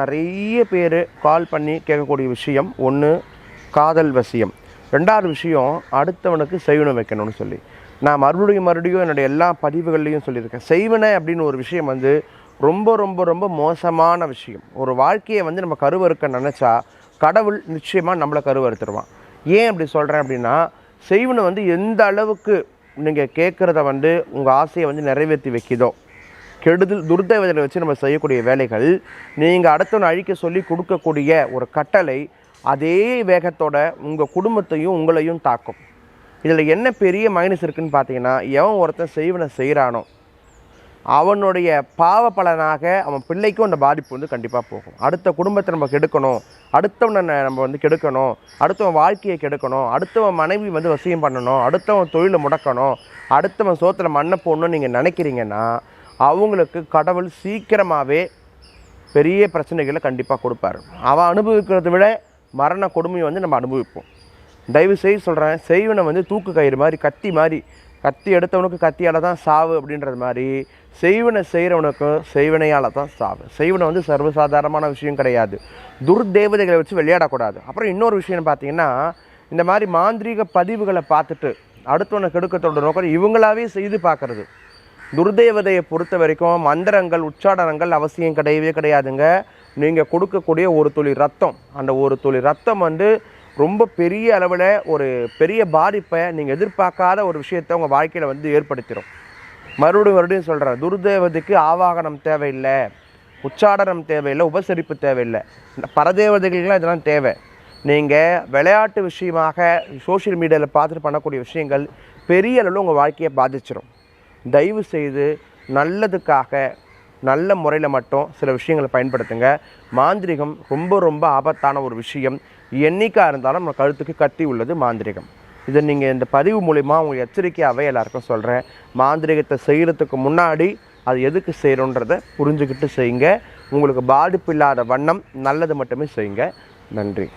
நிறைய பேர் கால் பண்ணி கேட்கக்கூடிய விஷயம் ஒன்று காதல் வசியம், ரெண்டாவது விஷயம் அடுத்தவனுக்கு செய்வனை வைக்கணும்னு சொல்லி. நான் மறுபடியும் என்னுடைய எல்லா பதிவுகள்லையும் சொல்லியிருக்கேன். செய்வனை அப்படின்னு ஒரு விஷயம் ரொம்ப ரொம்ப ரொம்ப மோசமான விஷயம். ஒரு வாழ்க்கையை நம்ம கருவறுக்க நினச்சா கடவுள் நிச்சயமாக நம்மளை கருவறுத்துருவான். ஏன் அப்படி சொல்கிறேன் அப்படின்னா, செய்வனை எந்த அளவுக்கு நீங்கள் கேட்குறத உங்கள் ஆசையை நிறைவேற்றி வைக்கிதோ, கெடுதல் துர்தேவதைகளை வச்சு நம்ம செய்யக்கூடிய வேலைகள், நீங்கள் அடுத்தவனை அழிக்க சொல்லி கொடுக்கக்கூடிய ஒரு கட்டளை அதே வேகத்தோட உங்கள் குடும்பத்தையும் உங்களையும் தாக்கும். இதில் என்ன பெரிய மைனஸ் இருக்குதுன்னு பார்த்தீங்கன்னா, எவன் ஒருத்தன் செய்வனை செய்கிறானோ அவனுடைய பாவ பலனாக அவன் பிள்ளைக்கும் அந்த பாதிப்பு கண்டிப்பாக போகும். அடுத்த குடும்பத்தை நம்ம கெடுக்கணும், அடுத்தவனை நம்ம கெடுக்கணும், அடுத்தவன் வாழ்க்கையை கெடுக்கணும், அடுத்தவன் மனைவி வசியம் பண்ணணும், அடுத்தவன் தொழிலை முடக்கணும், அடுத்தவன் சோத்தில் மண்ணை போடணும்னு நீங்கள் நினைக்கிறீங்கன்னா அவங்களுக்கு கடவுள் சீக்கிரமாகவே பெரிய பிரச்சனைகளை கண்டிப்பாக கொடுப்பார். அவன் அனுபவிக்கிறத விட மரண கொடுமையை நம்ம அனுபவிப்போம். தயவு செய்து சொல்கிறேன், செய்வனை தூக்கு கயிறு மாதிரி கத்தி எடுத்தவனுக்கு கத்தியால் தான் சாவு அப்படின்றது மாதிரி செய்வனை செய்கிறவனுக்கும் செய்வனையால் தான் சாவு. செய்வனை சர்வசாதாரணமான விஷயம் கிடையாது. துர்தேவதைகளை வச்சு விளையாடக்கூடாது. அப்புறம் இன்னொரு விஷயம் பார்த்தீங்கன்னா, இந்த மாதிரி மாந்திரீக பதிவுகளை பார்த்துட்டு அடுத்தவனை கெடுக்கத்தோட நோக்கம் இவங்களாவே செய்து பார்க்குறது. துர்தேவதையை பொறுத்த வரைக்கும் மந்திரங்கள் உச்சாடனங்கள் அவசியம் கிடையாதுங்க. நீங்கள் கொடுக்கக்கூடிய ஒரு துளி ரத்தம், அந்த ஒரு துளி ரத்தம் ரொம்ப பெரிய அளவில் ஒரு பெரிய பாதிப்பை நீங்கள் எதிர்பார்க்காத ஒரு விஷயத்தை உங்கள் வாழ்க்கையில் ஏற்படுத்திடும். மறுபடியும் சொல்கிறேன், துர்தேவதைக்கு ஆவாகனம் தேவையில்லை, உச்சாடனம் தேவையில்லை, உபசரிப்பு தேவையில்லை. பரதேவதைகள்லாம் இதெல்லாம் தேவை. நீங்கள் விளையாட்டு விஷயமாக சோஷியல் மீடியாவில் பார்த்துட்டு பண்ணக்கூடிய விஷயங்கள் பெரிய அளவில் உங்கள் வாழ்க்கையை பாதிச்சிடும். தயவு செய்து நல்லதுக்காக நல்ல முறையில் மட்டும் சில விஷயங்களை பயன்படுத்துங்க. மாந்திரிகம் ரொம்ப ரொம்ப ஆபத்தான ஒரு விஷயம். என்னைக்காக இருந்தாலும் நம்ம கழுத்துக்கு கத்தி உள்ளது மாந்திரிகம். இதை நீங்கள் இந்த பதிவு மூலிமா உங்களுக்கு எச்சரிக்கையாகவே எல்லாருக்கும் சொல்கிறேன். மாந்திரிகத்தை செய்கிறதுக்கு முன்னாடி அது எதுக்கு செய்கிறோன்றதை புரிஞ்சுக்கிட்டு செய்யுங்க. உங்களுக்கு பாதிப்பு இல்லாத வண்ணம் நல்லது மட்டுமே செய்யுங்க. நன்றி.